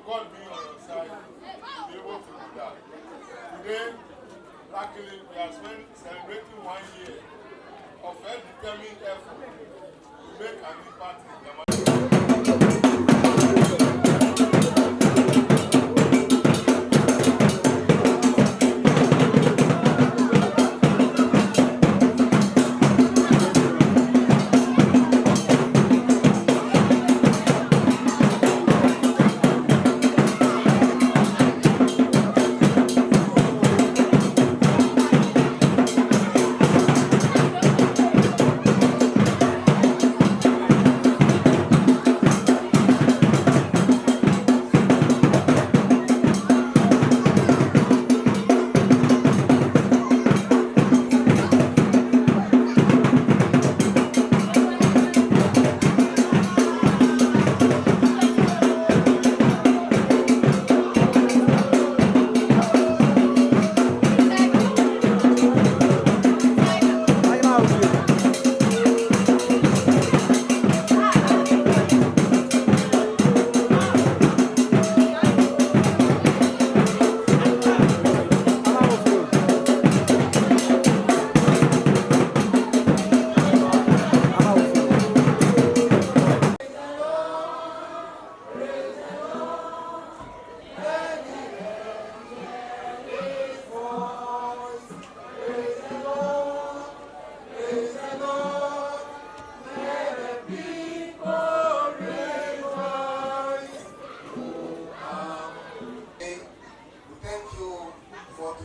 God being on your side, you'll be able to do that. Today, luckily, we are celebrating 1 year of a determined effort to make an impact in Gamashie.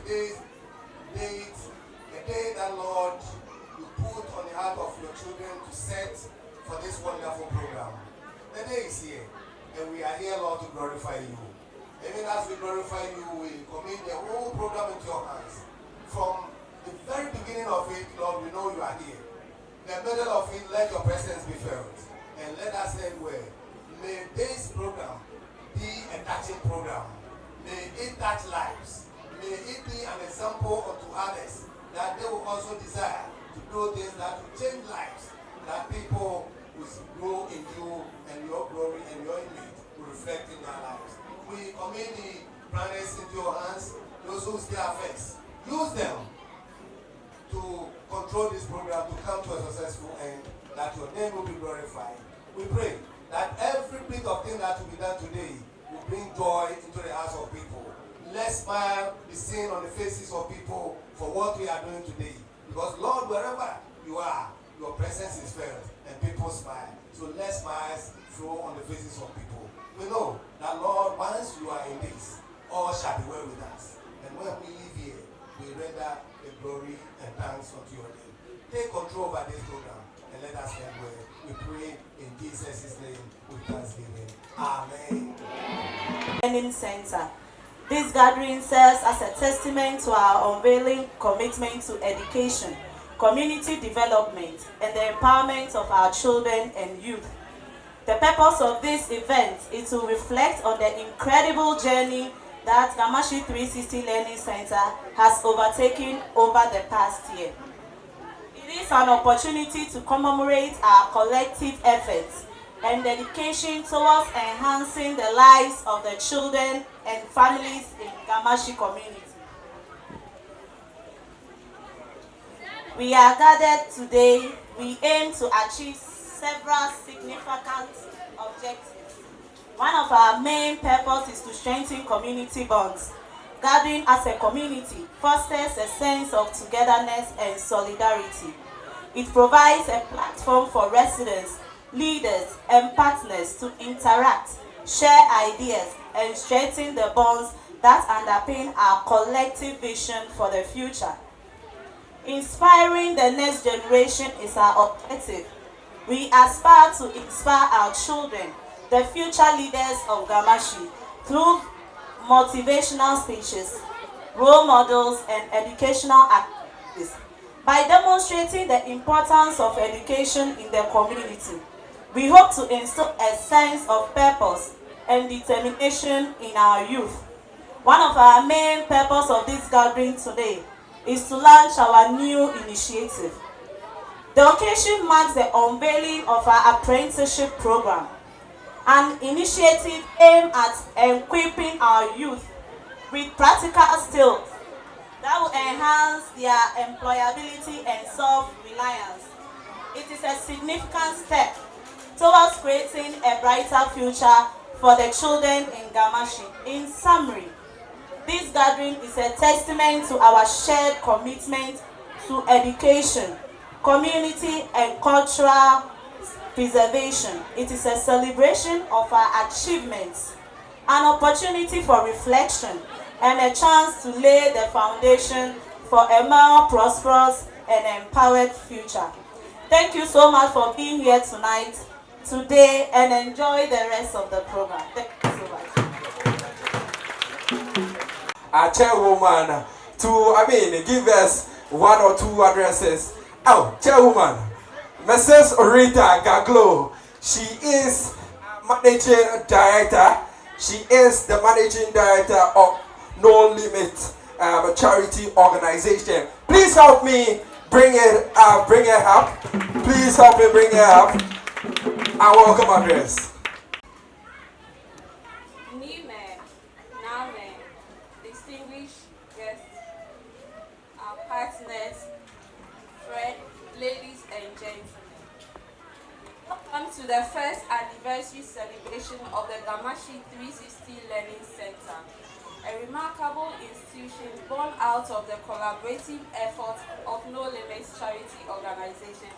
Today's date, the day that Lord you put on the heart of your children to set for this wonderful program. The day is here, and we are here, Lord, to glorify you. Even as we glorify you, we commit the whole program into your hands. From the very beginning of it, Lord, we know you are here. The middle of it, let your presence be felt, and let us end well. May this program be a touching program. May it touch lives. May it be an example unto others that they will also desire to do things that will change lives, that people will grow in you and your glory and your image will reflect in their lives. We commit the planners into your hands, those who still are first. Use them to control this program to come to a successful end, that your name will be glorified. We pray that every bit of thing that will be done today will bring joy into the hearts of people. Let smile be seen on the faces of people for what we are doing today. Because Lord, wherever you are, your presence is felt and people smile. So let smiles flow on the faces of people. We know that, Lord, once you are in this, all shall be well with us. And when we live here, we render the glory and thanks unto your name. Take control over this program and let us end well. We pray in Jesus' name with thanksgiving. Amen. Learning Center. This gathering serves as a testament to our unveiling commitment to education, community development, and the empowerment of our children and youth. The purpose of this event is to reflect on the incredible journey that Gamashie 360 Learning Center has overtaken over the past year. It is an opportunity to commemorate our collective efforts and dedication towards enhancing the lives of the children and families in Gamashie community. We are gathered today. We aim to achieve several significant objectives. One of our main purposes is to strengthen community bonds. Gathering as a community fosters a sense of togetherness and solidarity. It provides a platform for residents, leaders, and partners to interact, share ideas, and strengthen the bonds that underpin our collective vision for the future. Inspiring the next generation is our objective. We aspire to inspire our children, the future leaders of Gamashie, through motivational speeches, role models, and educational activities. By demonstrating the importance of education in the community, we hope to instill a sense of purpose and determination in our youth. One of our main purposes of this gathering today is to launch our new initiative. The occasion marks the unveiling of our apprenticeship program. an initiative aimed at equipping our youth with practical skills that will enhance their employability and self-reliance. It is a significant step towards creating a brighter future for the children in Gamashie. In summary, this gathering is a testament to our shared commitment to education, community, and cultural preservation. It is a celebration of our achievements, an opportunity for reflection, and a chance to lay the foundation for a more prosperous and empowered future. Thank you so much for being here tonight, today, and enjoy the rest of the program. Thank you so much. Our chairwoman give us one or two addresses. Oh, chairwoman, Mrs. Rita Gaglo. She is managing director. She is the managing director of No Limit charity organization. Please help me bring her up. Please help me bring her up. Our welcome address. Distinguished guests, our partners, friends, ladies and gentlemen. Welcome to the first anniversary celebration of the Gamashie 360 Learning Center, a remarkable institution born out of the collaborative efforts of No Limits Charity Organization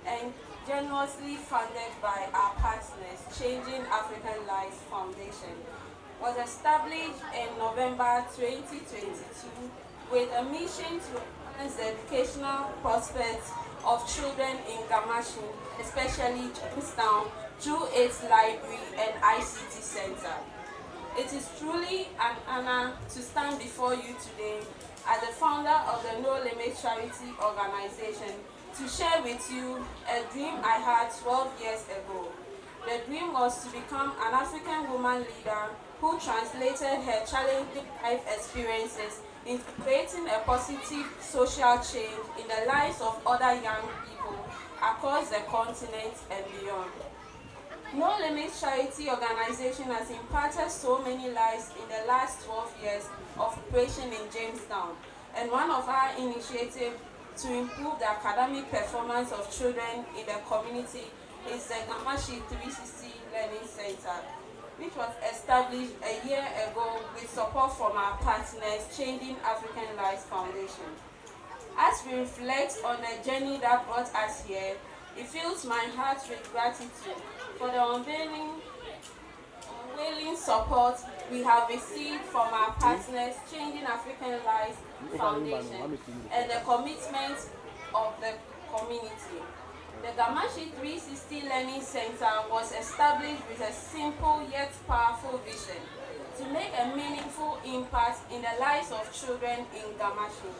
and generously funded by our partners, Changing African Lives Foundation. Was established in November 2022 with a mission to enhance the educational prospects of children in Gamashie, especially Jamestown, through its library and ICT center. It is truly an honor to stand before you today as the founder of the No Limit Charity Organization to share with you a dream I had 12 years ago. The dream was to become an African woman leader who translated her challenging life experiences into creating a positive social change in the lives of other young people across the continent and beyond. No Limit Charity Organization has impacted so many lives in the last 12 years of operation in Jamestown, and one of our initiatives to improve the academic performance of children in the community is the Gamashie 360 Learning Center, which was established a year ago with support from our partners, Changing African Lives Foundation. As we reflect on the journey that brought us here, it fills my heart with gratitude for the unwavering support we have received from our partners, Changing African Lives Foundation, and the commitment of the community. The Gamashie 360 Learning Center was established with a simple yet powerful vision to make a meaningful impact in the lives of children in Gamashie.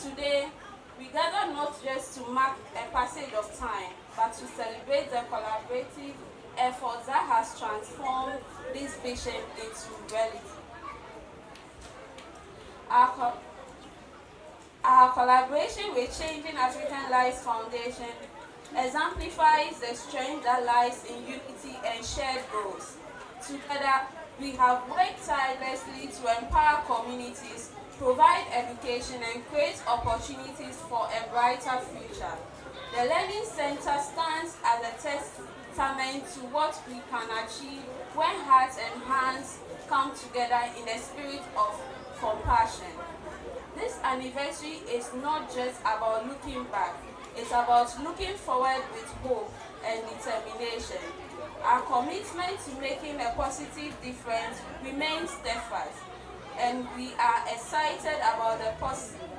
Today, we gather not just to mark a passage of time, but to celebrate the collaborative efforts that has transformed this vision into reality. Our collaboration with Changing African Lives Foundation exemplifies the strength that lies in unity and shared goals. Together, we have worked tirelessly to empower communities, provide education, and create opportunities for a brighter future. The Learning Center stands as a testament to what we can achieve when hearts and hands come together in a spirit of compassion. This anniversary is not just about looking back, it's about looking forward with hope and determination. Our commitment to making a positive difference remains steadfast, and we are excited about the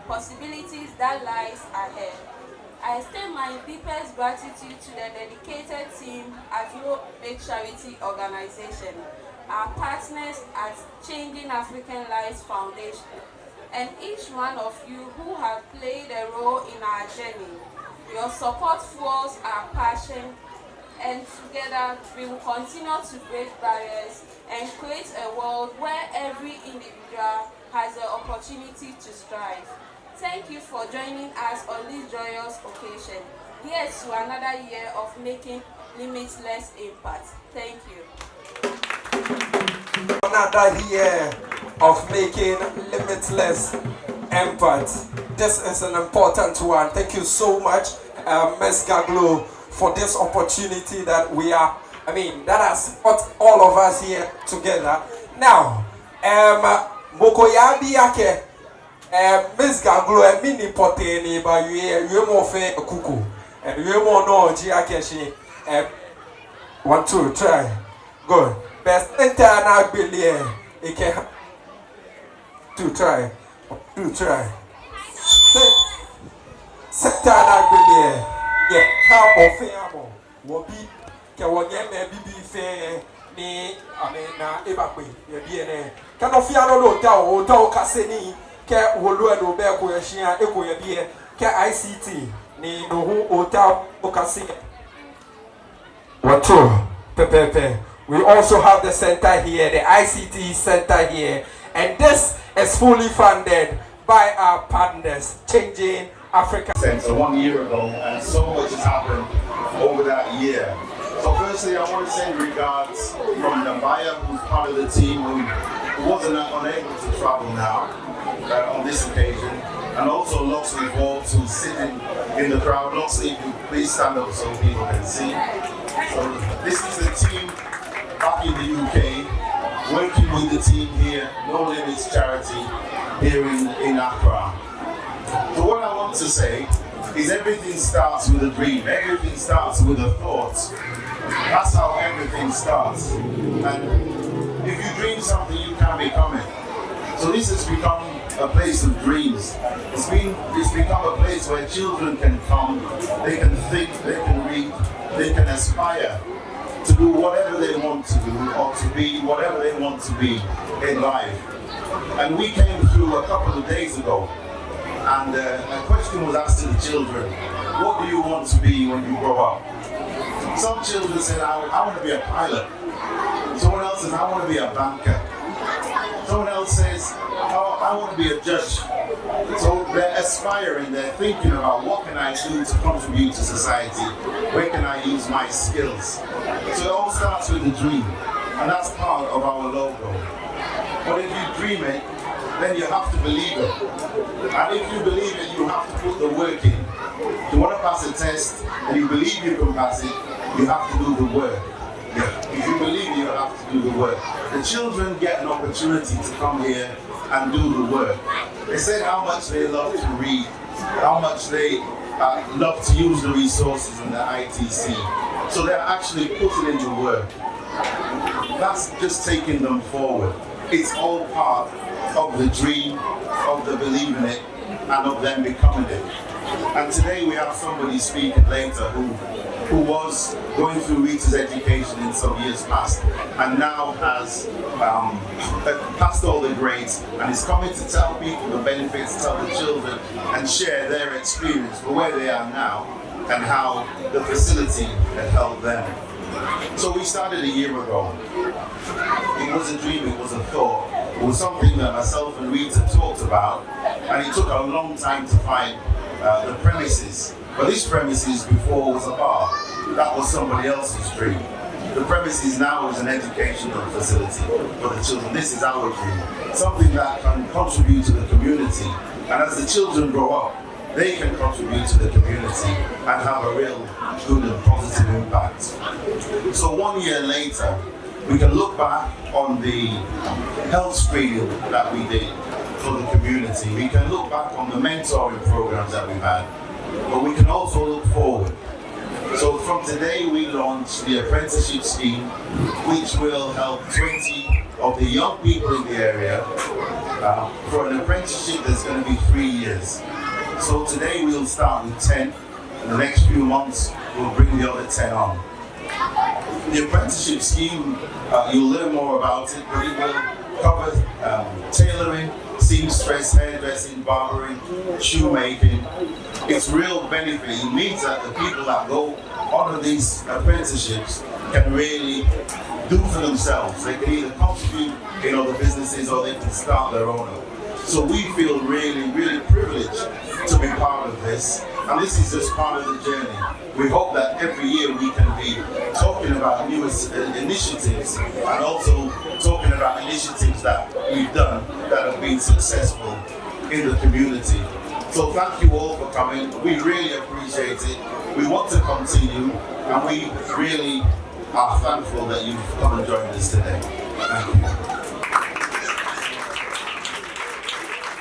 possibilities that lies ahead. I extend my deepest gratitude to the dedicated team at No Limit Charity Organization, our partners at Changing African Lives Foundation, and each one of you who have played a role in our journey. Your support fuels our passion, and together we will continue to break barriers and create a world where every individual has the opportunity to strive. Thank you for joining us on this joyous occasion. Here's to another year of making limitless impact. Thank you. another year of making limitless impact. This is an important one. Thank you so much, Ms. Gaglo, for this opportunity that we are, that has brought all of us here together. Now, Mokoyabi Yake, Ms. Gaglo, mini poteni ba you more fe kuku, and you more no Giakeshi. 1, 2, try. Good. Best entire now billion. It can 2 try. 2 try. Sector now billion. Yeah, how often will be Kawanya be fair. Ni na ebakwe ye biene kana ofia no hotel kaseni ke wolu e do be ko ye hia eko ye bie ke ICT ni no hotel okase wato pepepe. We also have the center here, the ICT center here, and this is fully funded by our partners, Changing Africa Center 1 year ago, and so much has happened over that year. So firstly, I want to send regards from Nambaya, who's part of the team, who wasn't unable to travel now on this occasion, and also Loxley Forbes, who's sitting in the crowd. Loxley, if you please stand up so people can see. So this is the team back in the UK, working with the team here, No Limits Charity, here in Accra. So what I want to say is everything starts with a dream, everything starts with a thought. That's how everything starts. And if you dream something, you can become it. So this has become a place of dreams. It's become a place where children can come, they can think, they can read, they can aspire to do whatever they want to do or to be whatever they want to be in life. And we came through a couple of days ago, and a question was asked to the children, what do you want to be when you grow up? Some children said, I want to be a pilot. Someone else says, I want to be a banker. Someone else says, oh, I want to be a judge. So they're aspiring, they're thinking about what can I do to contribute to society? Where can I use my skills? So it all starts with a dream, and that's part of our logo. But if you dream it, then you have to believe it. And if you believe it, you have to put the work in. If you want to pass a test and you believe you can pass it, you have to do the work. If you believe you have to do the work. The children get an opportunity to come here and do the work. They said how much they love to read, how much they love to use the resources in the ITC. So they're actually putting in the work. That's just taking them forward. It's all part of the dream, of the belief in it, and of them becoming it. And today we have somebody speaking later who was going through Rita's education in some years past, and now has passed all the grades, and is coming to tell people the benefits, tell the children, and share their experience for where they are now, and how the facility had helped them. So we started a year ago. It was a dream, it was a thought. It was something that myself and Rita talked about, and it took a long time to find the premises. But this premises before was a bar. That was somebody else's dream. The premises now is an educational facility for the children. This is our dream. Something that can contribute to the community. And as the children grow up, they can contribute to the community and have a real good and positive impact. So 1 year later, we can look back on the health screening that we did for the community. We can look back on the mentoring programs that we've had, but we can also look forward. So from today we launched the apprenticeship scheme, which will help 20 of the young people in the area for an apprenticeship that's going to be 3 years. So today we'll start with 10. In the next few months, we'll bring the other 10 on. The apprenticeship scheme, you'll learn more about it, but it will cover tailoring, seamstress, hairdressing, barbering, shoemaking. It's real benefit. It means that the people that go on these apprenticeships can really do for themselves. They can either contribute in other businesses or they can start their own. So we feel really, really privileged to be part of this. And this is just part of the journey. We hope that every year we can be talking about new initiatives and also talking about there are initiatives that we've done that have been successful in the community. So thank you all for coming. We really appreciate it. We want to continue, and we really are thankful that you've come and joined us today. Thank you.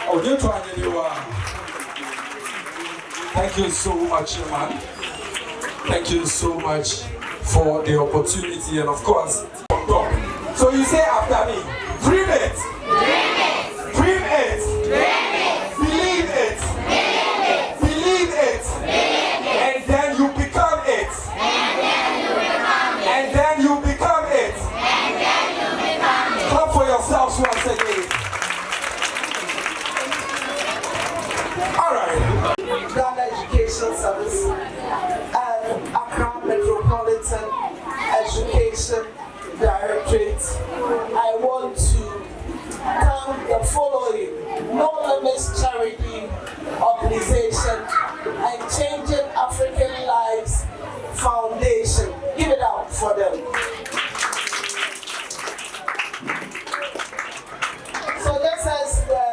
Oh, you trying to thank you so much, man. Thank you so much for the opportunity, and of course, on top. So you say after me, dream it, dream it, believe it, believe it, and then you become it, and then you become it. Clap for yourselves once again. All right. Ghana Education Service and Accra Metropolitan Education Directorate. I want to thank the following: No Limits Charity Organization and Changing African Lives Foundation. Give it out for them. So just as the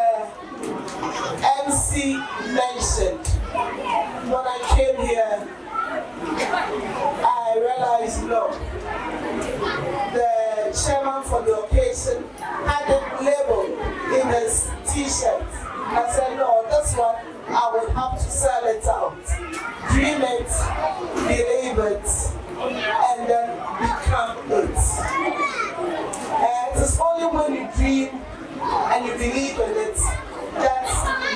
MC mentioned, when I came here, I realized, no, the chairman for the occasion had it labeled in his t-shirt. I said, no, this one, I would have to sell it out. Dream it, believe it, and then become it. And it is only when you dream and you believe in it that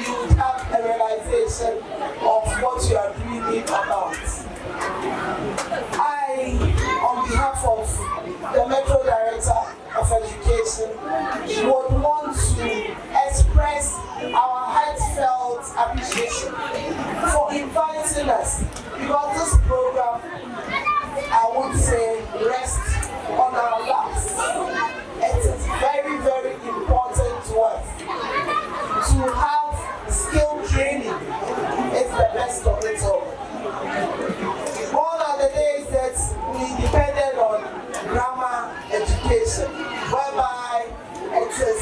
you would have a realization of what you are dreaming about. I, on behalf of the Metro Director of Education, would want to express our heartfelt appreciation for inviting us, because this program, I would say, rests on our laps. It is very, very important to us to have skill training. It's the best of it all. All of the days that we depended on grammar education, whereby it is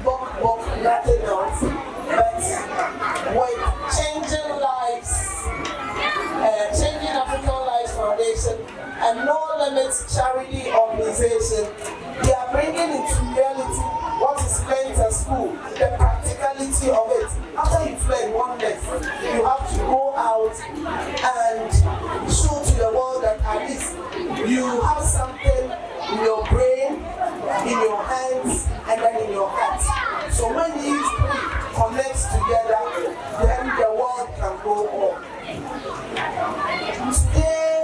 book, nothing else. But with Changing Lives, Changing African Lives Foundation and No Limits Charity Organization, they are bringing into reality what is learned at school, the practicality of it. After you've learned one lesson, you have to go out and show to the world that at least you have something in your brain, in your hands, and then in your heart. So when these three connect together, then the world can go on. Today,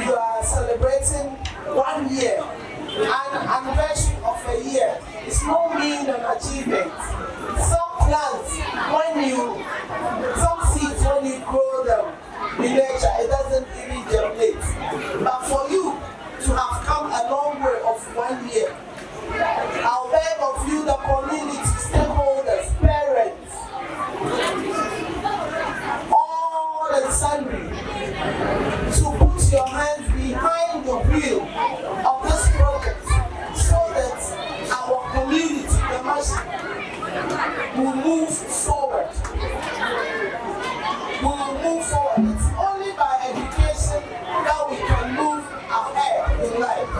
you are celebrating 1 year, an anniversary of a year. It's no mean an achievement. Some plants, some seeds, when you grow them in nature, it doesn't really germinate. But for you to have come a long way of 1 year, I'll beg of you, the community, stakeholders, parents, all and sundry, to put your hands behind the wheel of this project so that our community, Gamashie, will move forward. We will move forward. It's only by education that we can move ahead in life.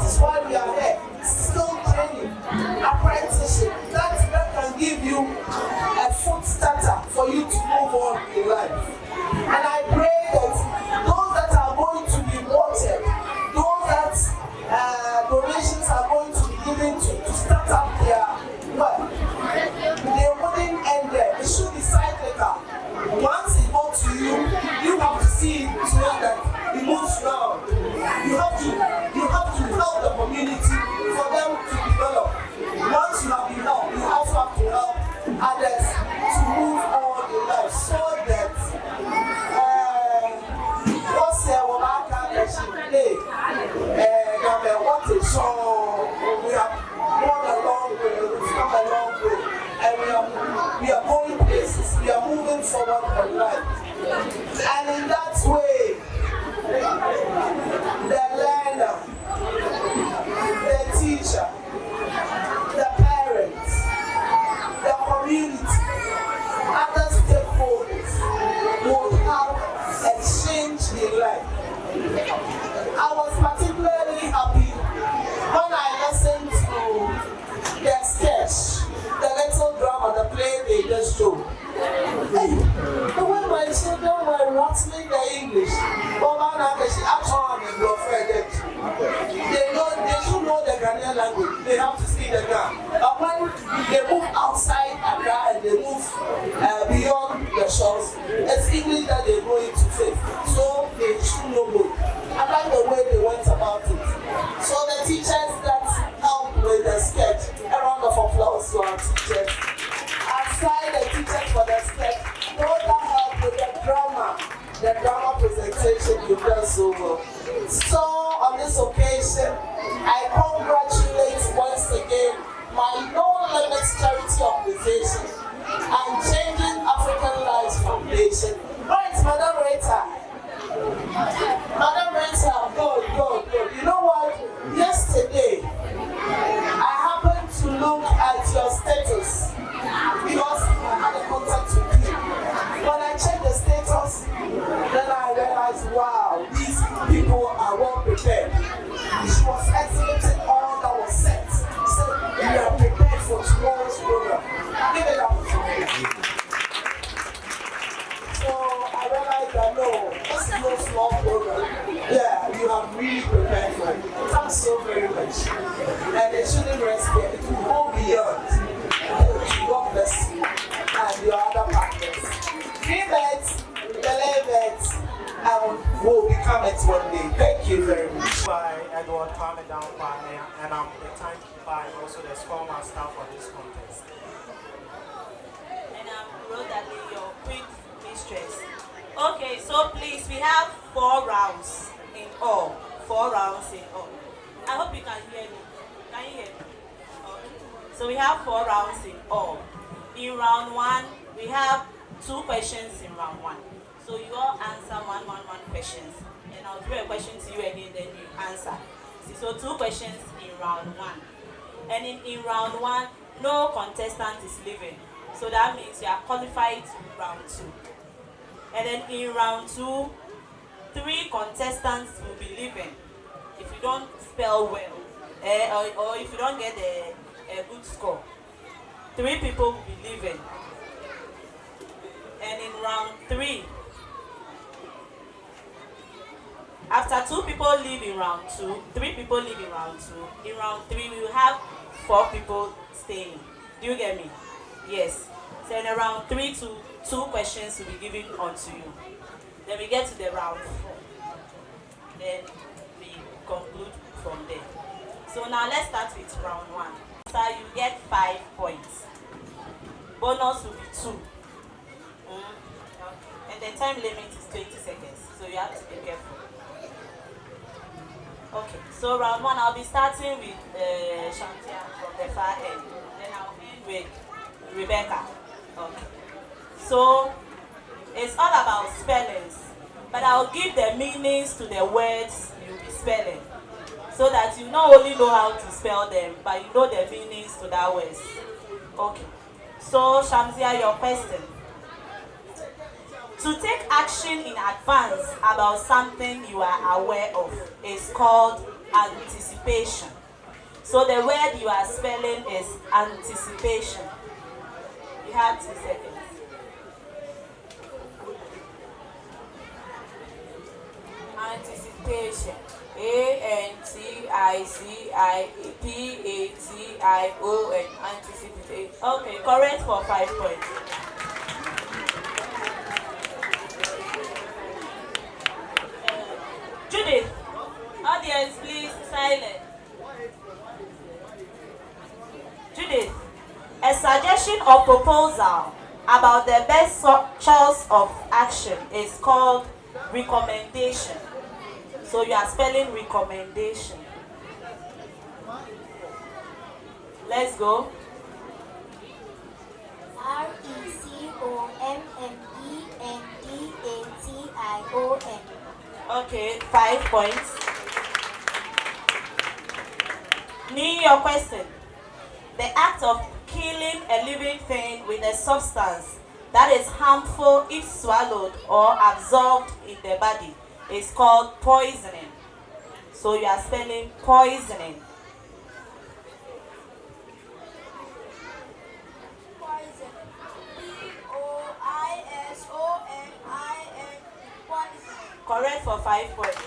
is why we are here. Skill training, apprenticeship, that can give you a foot starter for you to move on in life. And I pray that those that are going to be wanted, those that donations are going to be given to start up their work, they wouldn't end there. It should be cyclical. Once it goes to you, you have to see it to it that it moves round. You have to help the community for them to develop. Once you have been helped, you also have to help others to move on in life so that what's the what is so we have gone a long way, we've come a long way, and we are going places, we are moving forward in life. And in that way, the learner, the teacher, the parents, the community, other stakeholders will have a change in life. I was particularly happy when I listened to their sketch, the little drama, the play they just showed. Hey, the way my children were rattling the English, they should know the Ghanaian language. They have to speak the Ghana. But when they move outside Accra and they move beyond the shores, it's English that they go into faith. So they should know both. I like the way they went about it. So the teachers that helped with the sketch, a round of applause to our teachers. Aside the teachers for the sketch, those that helped with the drama presentation you've done so well. So on this occasion, I congratulate once again my No Limits Charity Organization and Changing African Lives Foundation. Right, Madam Rita. Madam Rita, good. You know what? Yesterday, I happened to look at your status because I had a contact with you. When I checked the status, then I realized, wow, these people are well prepared. She was exhibiting all that was set. So we are prepared for tomorrow's program. Give it up for me. So I realized that no, this is no small program. Yeah, you have really prepared for it. Thanks so very much. And it shouldn't rest here. It will go beyond. God bless you and your other partners. Dreamers, believers, and will become it one day. Thank you very much. By Edward Kwame Downpane, and I'm the timekeeper and also the score master for this contest. And I'm Rodalie, your quick mistress. Okay, so please, we have 4 rounds in all. 4 rounds in all. I hope you can hear me. Can you hear me? Okay. So we have 4 rounds in all. In round 1, we have 2 questions in round 1. So you all answer one questions. And I'll throw a question to you again, then you answer. So 2 questions in round 1. And in round 1, no contestant is leaving. So that means you are qualified to round 2. And then in round 2, 3 contestants will be leaving. If you don't spell well, or if you don't get a good score, 3 people will be leaving. And in round 3, after 2 people leave in round 2, 3 people leave in round 2. In round 3, we will have 4 people staying. Do you get me? Yes. So in round 3, 2 questions will be given onto you. Then we get to the round 4. Then we conclude from there. So now let's start with round 1. So you get 5 points. Bonus will be 2. Okay. And the time limit is 20 seconds. So you have to be careful. Okay, so round 1, I'll be starting with Shantia from the far end. Then I'll end with Rebecca. Okay. So it's all about spellings, but I'll give the meanings to the words you'll be spelling, so that you not only know how to spell them, but you know the meanings to that words. Okay. So Shamsia, your question. To take action in advance about something you are aware of is called anticipation. So the word you are spelling is anticipation. You have 2 seconds. Anticipation. A-N-T-I-C-I-P-A-T-I-O-N. Anticipation. Okay, correct for 5 points. Judith, audience, please silent. Judith, a suggestion or proposal about the best choice of action is called recommendation. So you are spelling recommendation. Let's go. RECOMMENDATION. Okay, 5 points. Need your question. The act of killing a living thing with a substance that is harmful if swallowed or absorbed in the body is called poisoning. So you are spelling poisoning. Poison. P-O-I-S-O-N-I-N. Poison. Correct for 5 points.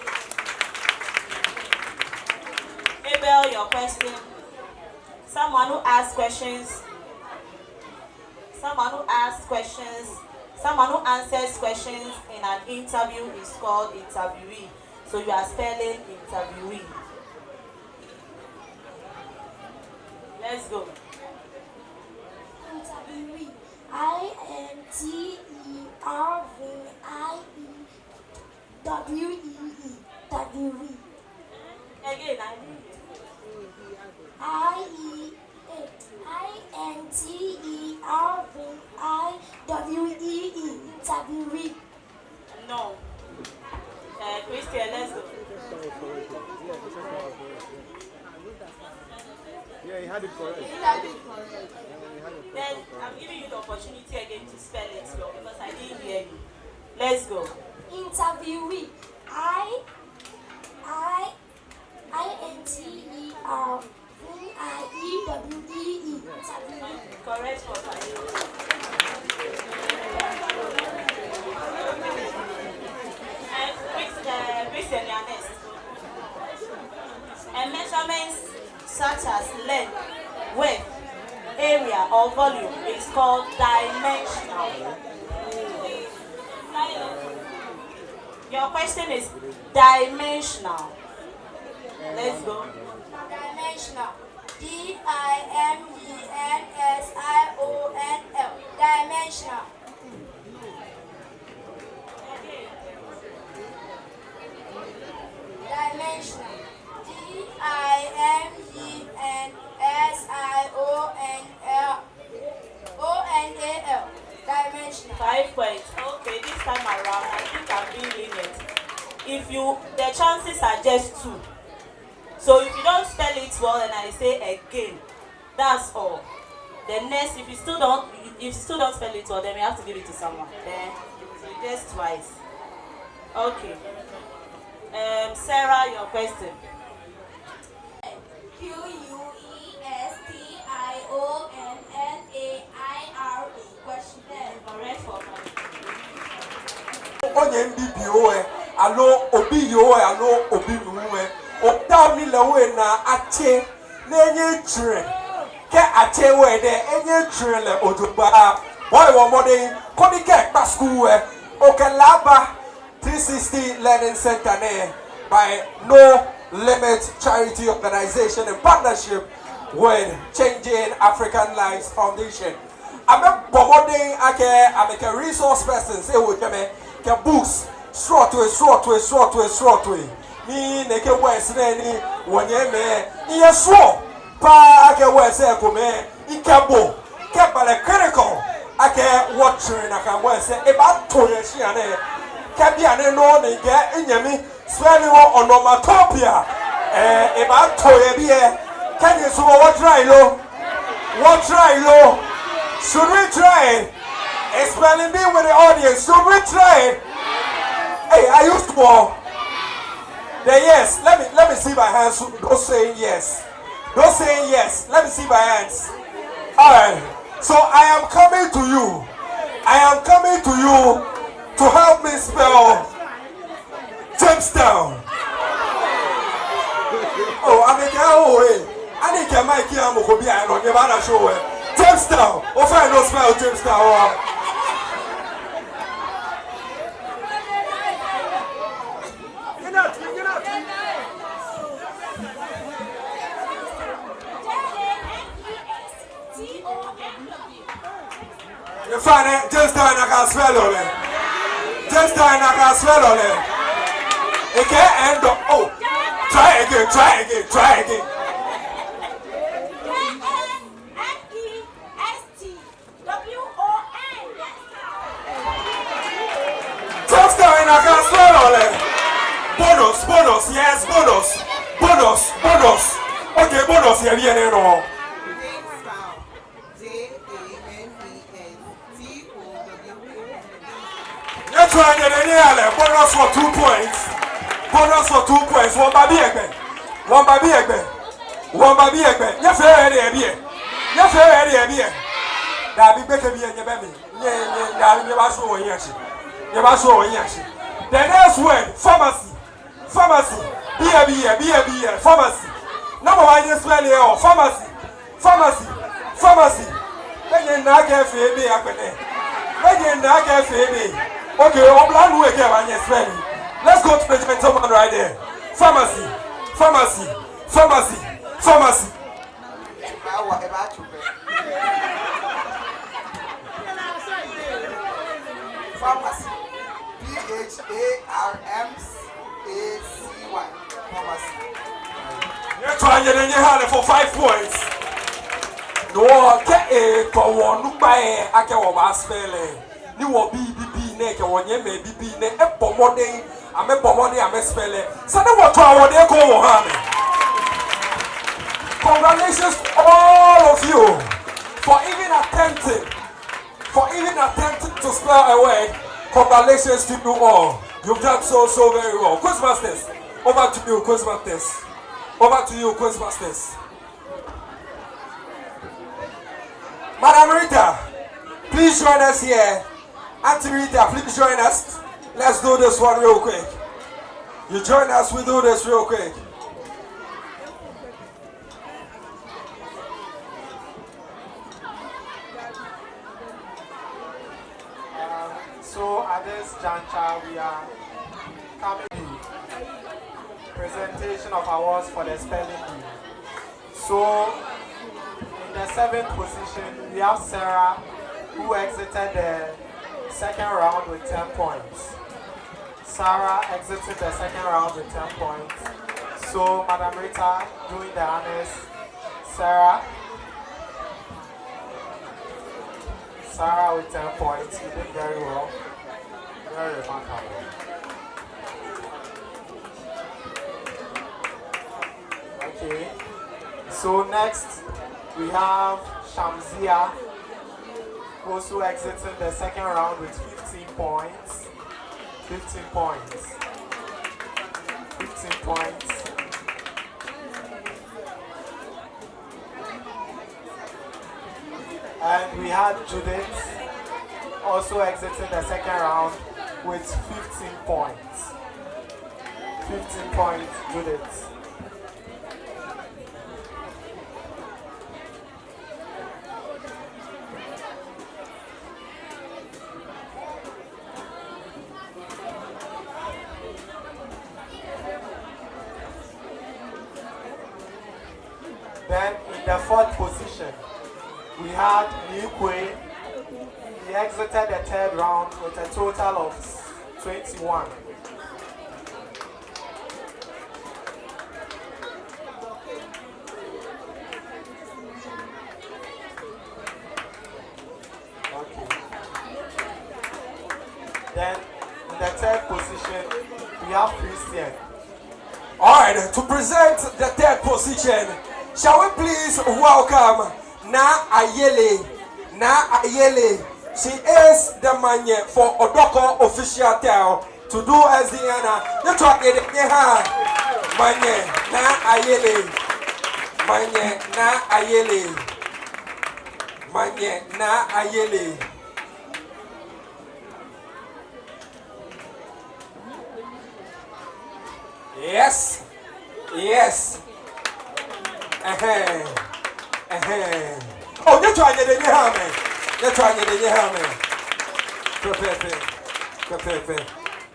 Abel, your question. Someone who asks questions. Someone who answers questions in an interview is called interviewee. So you are spelling interviewee. Let's go. Interviewee. I-N-T-E-R-V-I-E-W-E-E. Interviewee. Again, I need it. I-N-T-E-R-V-I-W-E-E. Interviewee. No. Christian, let's go. Yeah, he had it correct. Then I'm giving you the opportunity again to spell it slow because I didn't hear you. Let's go. Interviewee. I-N-T-E-R-V-I-E-W-E-E. Interviewee. Correct for 5. Christian, you are next. And measurements such as length, width, area, or volume is called dimensional. Your question is dimensional. Let's go. Dimensional. D-I-M-E-N-S-I-O-N-L. Dimensional. Dimensional. D-I-M-E-N-S-I-O-N-L. O-N-A-L. Dimensional. 5 points. Okay, this time around, I think I'm being lenient. The chances are just 2. So if you don't spell it well and I say again, that's all. The next, if you still don't spell it well, then we have to give it to someone. Then just twice. Okay. Sarah, your question. Q-U-E-S-T-I-O-N-N-A-I-R-E. Questionnaire. Correct for 5. Onye mbibi owe alo obi yowe alo obi nuwe okdami lewe na ache nenye chire ke ache we de enye chire le oduba boy wo mode kodi ke pa school we okelaba 360 Learning Center ne by No Limit Charity Organization in partnership with Changing African Lives Foundation. I'm a bomoding ake a resource person say we ke books short way ni neke wes na ni wonye me iye so pa ake wes e ko me ikabo ke bale critical ake watching na ka wes e ba to ye hia ne ke bia ne no ne ge enyami spelling onomatopoeia e ba to ye bia can you so what try lo should we try it? Spelling bee with the audience. Should we try it? Hey, I used to. The yes. Let me see my hands. Those saying yes. Those saying yes. Let me see my hands. Alright. So I am coming to you. I am coming to you to help me spell Jamestown. Oh, I mean, I need to make you a movie. I don't give a show. Jamestown. Oh, I don't spell Jamestown. You find it? Just down I can swallow it. Just down I can swallow it. It can't end up. Oh, try again. Just down I can swallow it. Bonus, yes, bonus. Okay, bonus, yeah. Let's try it. Bonus for 2 points. Bonus for 2 points. One baby egg. You feel ready? That be better be in your baby. Yeah, never show here. The next word, pharmacy. B, pharmacy. Number one, you spell here, pharmacy. Then you not get Okay, let's go to the gentleman right there. Pharmacy. Pharmacy. PHARMACY. Pharmacy. You're trying to for 5 points. No, get a one look by a can spell. You will be neck or ye may be neck a pomode. I'm a pomode, I'm a speller. So then what our they go on. Congratulations to all of you for even attempting to spell a word. Congratulations to you all. You've done so very well. Quizmasters, over to you, Quizmasters. Madam Rita, please join us here. Auntie Rita, please join us. Let's do this one real quick. You join us, we do this real quick. So at this juncture, we are coming to presentation of awards for the spelling bee. So in the 7th position, we have Sarah, who exited the second round with 10 points. Sarah exited the second round with 10 points. So Madam Rita doing the honors. Sarah with 10 points. You did very well. Very remarkable. Okay. So next we have Shamzia, also exiting the second round with 15 points. 15 points. And we had Judith also exiting the second round with 15 points. 15 points, Judith. Then in the 4th position, we had Nikwe. He exited the 3rd round with a total of 21. Okay. Then in the 3rd position, we have Christian. Alright, to present the 3rd position, shall we please welcome Na Ayele. She is the manye for Odoko official tell to do as the honor. You try to get her. Manye na ayele. Manye na ayele. Manye na ayele. Yes. Yes. Oh, you're trying to do it, you're trying to do it.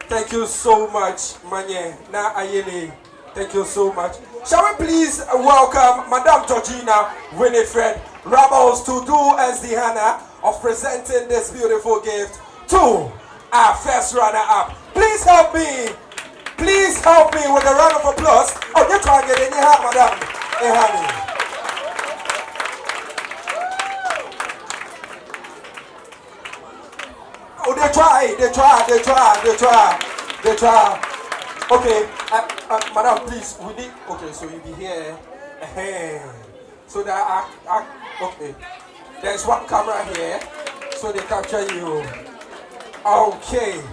Thank you so much, Manye na ayele. Thank you so much. Shall we please welcome Madame Georgina Winifred Rebels to do as the honor of presenting this beautiful gift to our first runner-up. Please help me. Please help me with a round of applause. Oh, you're trying to get in your hand, Madame. Hey, honey. Oh, they try. Okay, Madam, please, we need. Okay, so you be here. So that okay. There's one camera here, so they capture you. Okay.